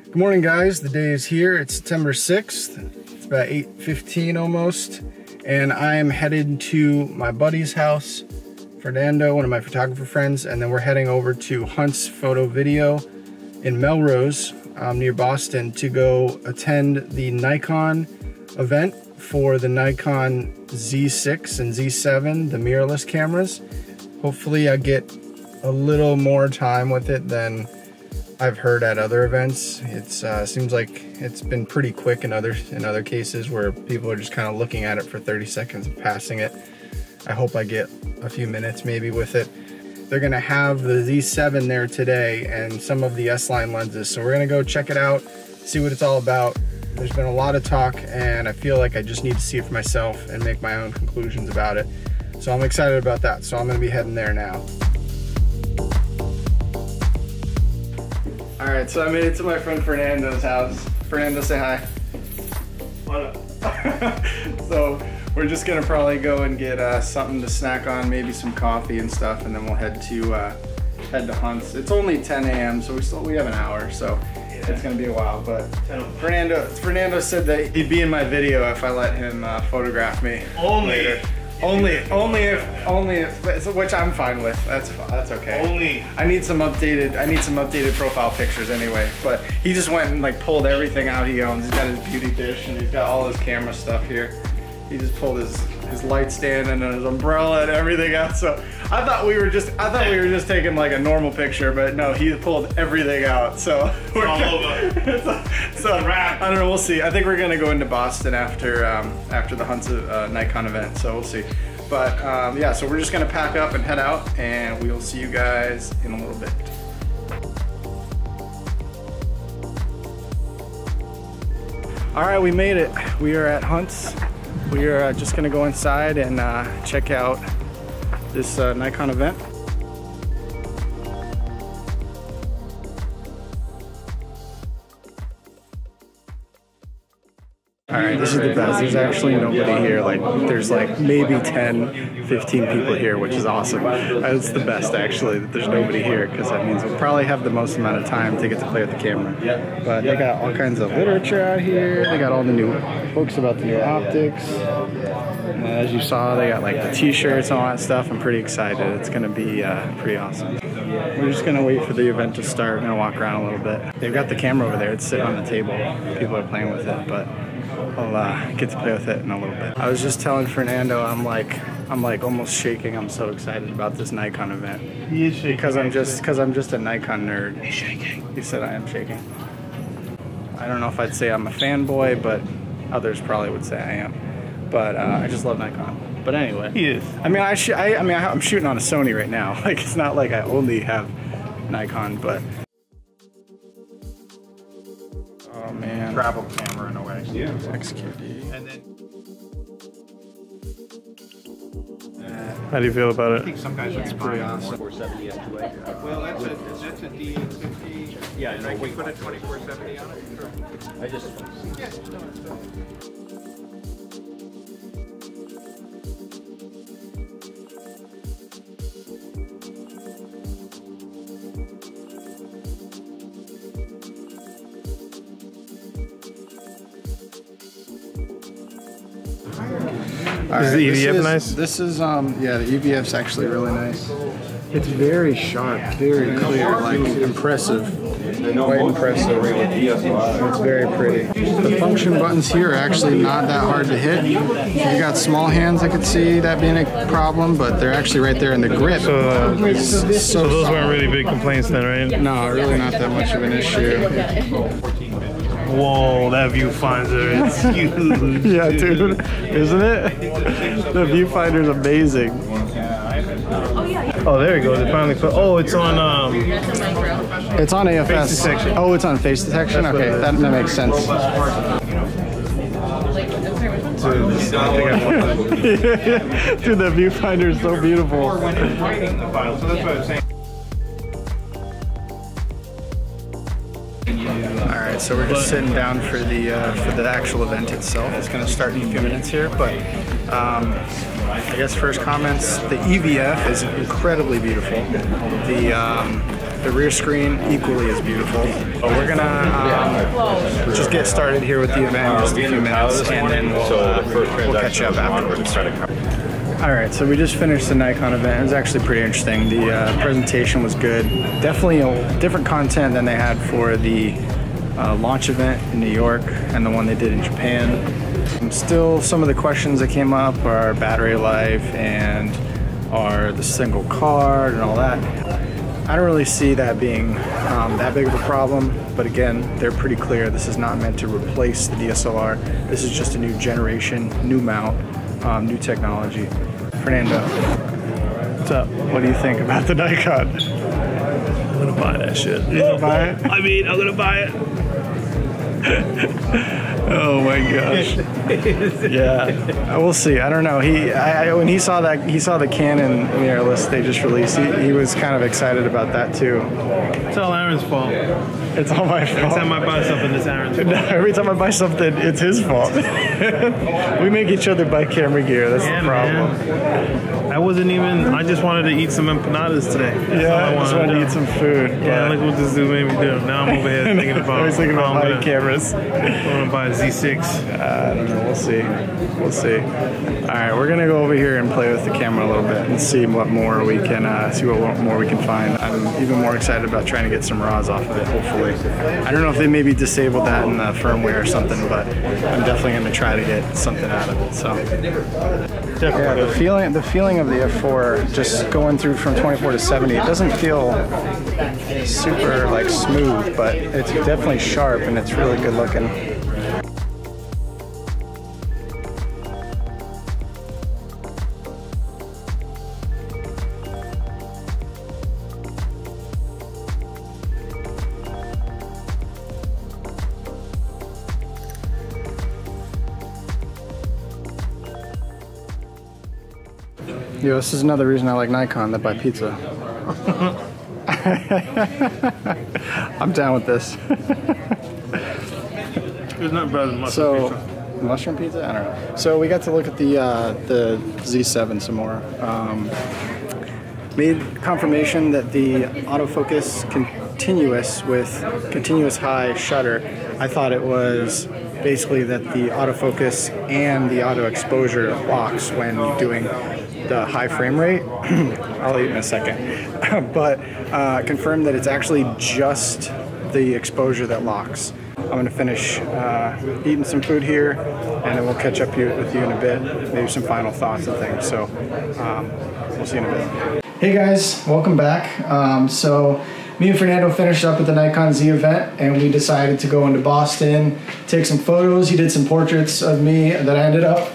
Good morning, guys. The day is here. It's September 6th. It's about 8:15 almost. And I am headed to my buddy's house, Fernando, one of my photographer friends. And then we're heading over to Hunt's Photo Video in Melrose, near Boston, to go attend the Nikon event for the Nikon Z6 and Z7, the mirrorless cameras. Hopefully I get a little more time with it than I've heard at other events. It's seems like it's been pretty quick in other cases where people are just kind of looking at it for 30 seconds and passing it. I hope I get a few minutes maybe with it. They're gonna have the Z7 there today and some of the S-line lenses, so we're gonna go check it out, see what it's all about. There's been a lot of talk and I feel like I just need to see it for myself and make my own conclusions about it. So I'm excited about that, so I'm gonna be heading there now. All right, so I made it to my friend Fernando's house. Fernando, say hi. What up? So we're just gonna probably go and get something to snack on, maybe some coffee and stuff, and then we'll head to Hunt's. It's only 10 a.m., so we have an hour, so yeah, it's gonna be a while. But Fernando said that he'd be in my video if I let him photograph me. Only if, which I'm fine with. That's okay. Only. I need some updated profile pictures anyway. But he just went and like pulled everything out he owns. He's got his beauty dish and he's got all his camera stuff here. He just pulled his light stand and his umbrella and everything out. So I thought we were just taking like a normal picture, but no, he pulled everything out. So we're all over. It's a wrap. I don't know. We'll see. I think we're gonna go into Boston after the Hunt's Nikon event. So we'll see. But yeah, so we're just gonna pack up and head out, and we'll see you guys in a little bit. All right, we made it. We are at Hunt's. We are just gonna go inside and check out this Nikon event. All right, this is the best. There's actually nobody here. Like, there's like maybe 10, 15 people here, which is awesome. It's the best actually that there's nobody here, because that means we'll probably have the most amount of time to get to play with the camera. But they got all kinds of literature out here. They got all the new books about the new optics. And as you saw, they got like the t-shirts and all that stuff. I'm pretty excited. It's gonna be pretty awesome. We're just gonna wait for the event to start. I'm gonna walk around a little bit. They've got the camera over there. It's sitting on the table. People are playing with it, but I'll get to play with it in a little bit. I was just telling Fernando, I'm like almost shaking. I'm so excited about this Nikon event. He is shaking. Because I'm just a Nikon nerd. He's shaking. He said I am shaking. I don't know if I'd say I'm a fanboy, but others probably would say I am. But I just love Nikon. But anyway, He is. I mean, I'm shooting on a Sony right now. Like, it's not like I only have Nikon, but. Oh man. Travel camera in a way. Yeah. XQD. And then How do you feel about it? I think some guys would pretty awesome. 2470 F2A. Well, that's a D50. Yeah, and I can put a 2470 on it. Sure. I just. Is the EVF nice? This is yeah, the EVF's actually really nice. It's very sharp, very clear, like impressive. Quite impressive. It's very pretty. The function buttons here are actually not that hard to hit. If you got small hands, I could see that being a problem, but they're actually right there in the grip. So those weren't really big complaints then, right? No, really not that much of an issue. Whoa, that viewfinder is huge. Yeah, dude, isn't it? The viewfinder's amazing. Oh, there you go. They finally put. Oh, it's on. It's on AFS. Face detection. Oh, it's on face detection. Okay, that makes sense. Dude, the viewfinder is so beautiful. So that's what I'm saying. Alright, so we're just sitting down for the actual event itself. It's going to start in a few minutes here, but I guess first comments, the EVF is incredibly beautiful. The rear screen equally as beautiful. But we're gonna just get started here with the event in just a few minutes, and then we'll catch up afterwards. All right, so we just finished the Nikon event. It was actually pretty interesting. The presentation was good. Definitely different content than they had for the launch event in New York and the one they did in Japan. Still, some of the questions that came up are battery life and are the single card and all that. I don't really see that being that big of a problem, but again, they're pretty clear. This is not meant to replace the DSLR. This is just a new generation, new mount, new technology. Fernando, what's up? What do you think about the Nikon? I'm gonna buy that shit. You gonna buy it? I mean, I'm gonna buy it. Oh my gosh. Yeah, we'll see. I don't know. When he saw the Canon mirrorless they just released, he was kind of excited about that too. It's all Aaron's fault. It's all my fault. Every time I buy something, it's Aaron's fault. No, every time I buy something, it's his fault. We make each other buy camera gear. That's the problem. Man. I just wanted to eat some empanadas today. I just wanted to eat some food. Yeah, look what this dude made me do. Now I'm over here thinking about. I was thinking about buying cameras. I'm gonna buy a Z6. I don't know. We'll see. We'll see. All right, we're gonna go over here and play with the camera a little bit and see what more we can find. I'm even more excited about trying to get some RAWs off of it. Hopefully, I don't know if they maybe disabled that in the firmware or something, but I'm definitely gonna try to get something out of it. So, yeah, the feeling of the F4 just going through from 24 to 70, it doesn't feel super like smooth, but it's definitely sharp and it's really good looking. Yo, this is another reason I like Nikon, that buy pizza. I'm down with this. There's nothing better than mushroom pizza. Mushroom pizza? I don't know. So we got to look at the Z7 some more. Made confirmation that the autofocus continuous with continuous high shutter. I thought it was basically that the autofocus and the auto exposure locks when doing the high frame rate. I'll eat in a second. But confirmed that it's actually just the exposure that locks. I'm gonna finish eating some food here, and then we'll catch up with you in a bit. Maybe some final thoughts and things. So we'll see you in a bit. Hey guys, welcome back. So me and Fernando finished up at the Nikon Z event, and we decided to go into Boston, take some photos. He did some portraits of me that I ended up.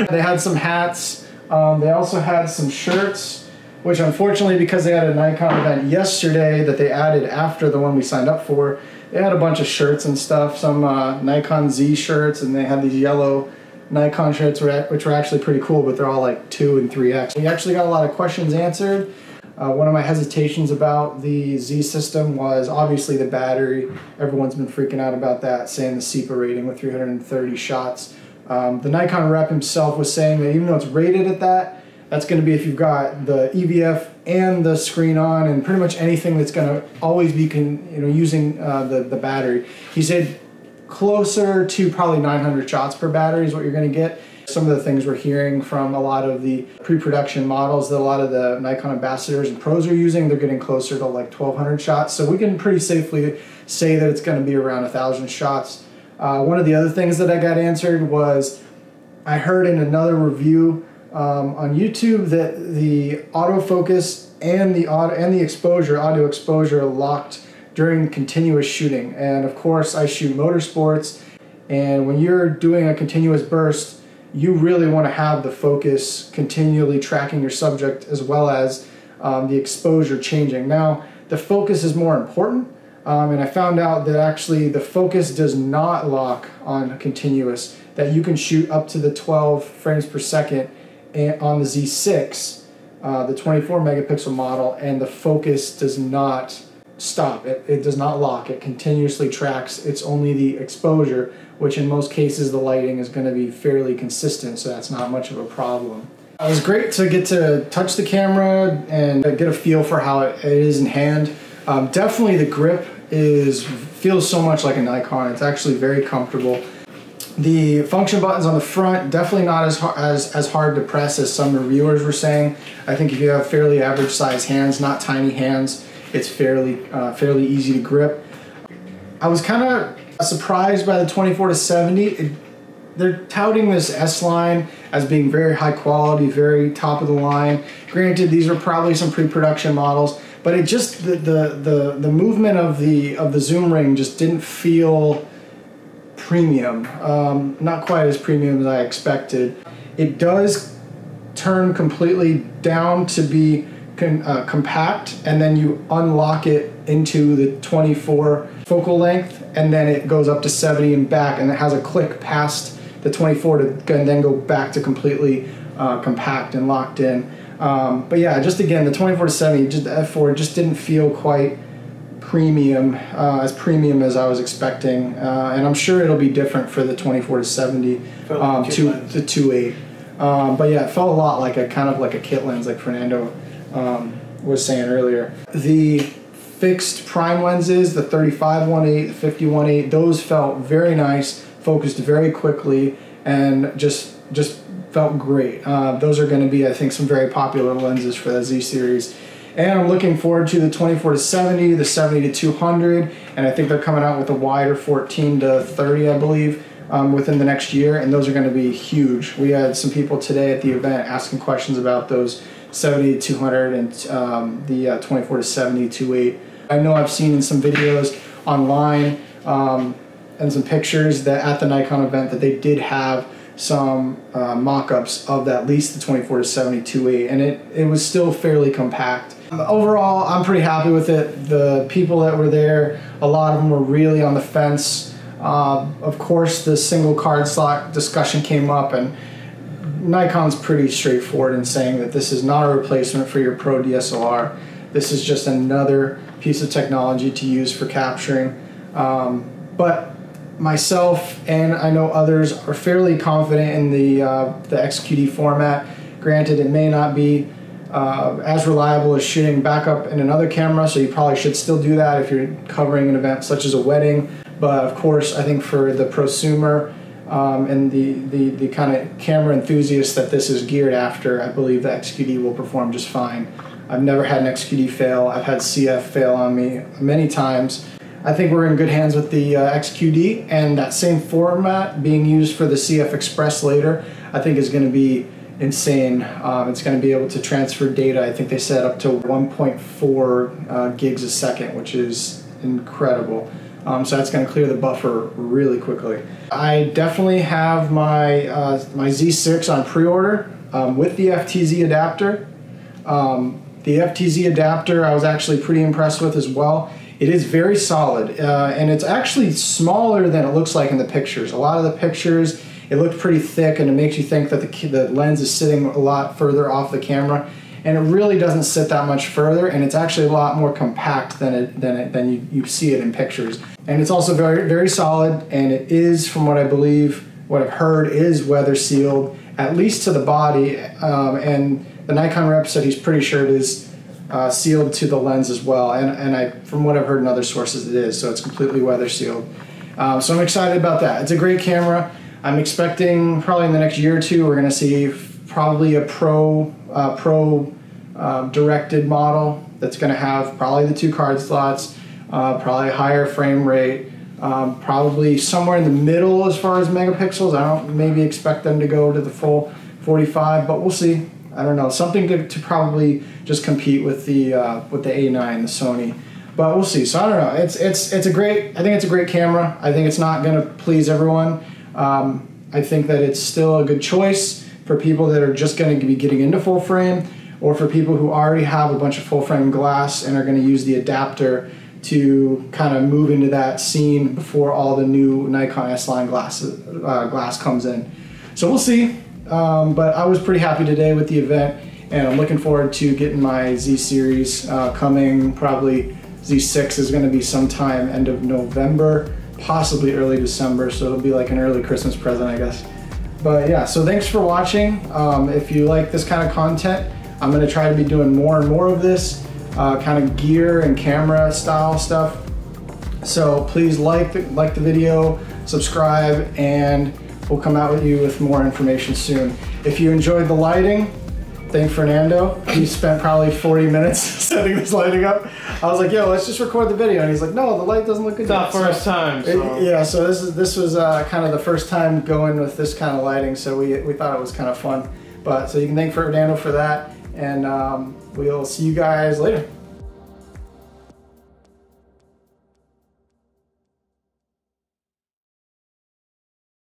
They had some hats. They also had some shirts, which unfortunately, because they had a Nikon event yesterday that they added after the one we signed up for, they had a bunch of shirts and stuff, some Nikon Z shirts, and they had these yellow Nikon shirts, which were actually pretty cool, but they're all like 2 and 3X. We actually got a lot of questions answered. One of my hesitations about the Z system was obviously the battery. Everyone's been freaking out about that, saying the SEPA rating with 330 shots. The Nikon rep himself was saying that even though it's rated at that, that's going to be if you've got the EVF and the screen on, and pretty much anything that's going to always be using the battery. He said closer to probably 900 shots per battery is what you're going to get. Some of the things we're hearing from a lot of the pre-production models that a lot of the Nikon ambassadors and pros are using, they're getting closer to like 1,200 shots. So we can pretty safely say that it's going to be around 1,000 shots. One of the other things that I got answered was, I heard in another review on YouTube that the autofocus and the audio exposure locked during continuous shooting. And of course, I shoot motorsports, and when you're doing a continuous burst, you really want to have the focus continually tracking your subject as well as the exposure changing. Now, the focus is more important. And I found out that actually the focus does not lock on continuous, that you can shoot up to the 12 frames per second on the Z6, the 24 megapixel model, and the focus does not stop. It does not lock. It continuously tracks. It's only the exposure, which in most cases the lighting is going to be fairly consistent, so that's not much of a problem. It was great to get to touch the camera and get a feel for how it is in hand. Definitely the grip feels so much like a Nikon. It's actually very comfortable. The function buttons on the front, definitely not as hard to press as some reviewers were saying. I think if you have fairly average size hands, not tiny hands, it's fairly easy to grip. I was kind of surprised by the 24-70. They're touting this S line as being very high quality, very top of the line. Granted, these are probably some pre-production models, but it just the movement of the zoom ring just didn't feel premium. Not quite as premium as I expected. It does turn completely down to be compact, and then you unlock it into the 24 focal length, and then it goes up to 70 and back, and it has a click past the 24 to then go back to completely compact and locked in. But yeah, just again, the 24-70, just the f4 just didn't feel quite premium, as premium as I was expecting, and I'm sure it'll be different for the 24-70 to the 2.8. But yeah, it felt a lot like kind of like a kit lens, like Fernando was saying earlier. The fixed prime lenses, the 35-1.8, the 50-1.8, those felt very nice, focused very quickly, and just felt great. Those are going to be, I think, some very popular lenses for the Z series. And I'm looking forward to the 24-70, the 70-200, and I think they're coming out with a wider 14-30, I believe, within the next year, and those are going to be huge. We had some people today at the event asking questions about those 70-200 and the 24-70 2.8. I know I've seen in some videos online and some pictures that at the Nikon event that they did have some mock-ups of at least the 24-70 2.8, and it was still fairly compact. Overall, I'm pretty happy with it. The people that were there, a lot of them were really on the fence. Of course, the single card slot discussion came up, and Nikon's pretty straightforward in saying that this is not a replacement for your Pro DSLR. This is just another piece of technology to use for capturing. But myself and I know others are fairly confident in the XQD format. Granted, it may not be as reliable as shooting backup in another camera, so you probably should still do that if you're covering an event such as a wedding. But of course, I think for the prosumer and the kind of camera enthusiasts that this is geared after, I believe the XQD will perform just fine. I've never had an XQD fail. I've had CF fail on me many times. I think we're in good hands with the XQD, and that same format being used for the CF Express later, I think is going to be insane. It's going to be able to transfer data. I think they said up to 1.4 gigs a second, which is incredible. So that's going to clear the buffer really quickly. I definitely have my my Z6 on pre-order with the FTZ adapter. The FTZ adapter I was actually pretty impressed with as well. It is very solid, and it's actually smaller than it looks like in the pictures. A lot of the pictures, it looked pretty thick, and it makes you think that the lens is sitting a lot further off the camera, and it really doesn't sit that much further, and it's actually a lot more compact than you see it in pictures. And it's also very, very solid, and it is, from what I believe, what I've heard, is weather sealed, at least to the body, and the Nikon rep said he's pretty sure it is sealed to the lens as well, and from what I've heard in other sources it is, so it's completely weather sealed. So I'm excited about that. It's a great camera. I'm expecting probably in the next year or two we're going to see probably a pro directed model that's going to have probably the 2 card slots, probably a higher frame rate, probably somewhere in the middle as far as megapixels. I don't maybe expect them to go to the full 45, but we'll see. I don't know, something to probably just compete with the A9, the Sony, but we'll see. So I don't know. It's a great. I think it's a great camera. I think it's not going to please everyone. I think that it's still a good choice for people that are just going to be getting into full frame, or for people who already have a bunch of full frame glass and are going to use the adapter to kind of move into that scene before all the new Nikon S-Line glass comes in. So we'll see. But I was pretty happy today with the event, and I'm looking forward to getting my Z series coming probably Z6 is going to be sometime end of November, possibly early December, so it'll be like an early Christmas present, I guess. But yeah, so thanks for watching. If you like this kind of content, I'm going to try to be doing more and more of this kind of gear and camera style stuff. So please like the video, subscribe, and we'll come out with you with more information soon. If you enjoyed the lighting, thank Fernando. He spent probably 40 minutes setting this lighting up. I was like, yo, let's just record the video. And he's like, no, the light doesn't look good. It's our first time. So. Yeah, so this was kind of the first time going with this kind of lighting, so we thought it was kind of fun. But so you can thank Fernando for that, and we'll see you guys later.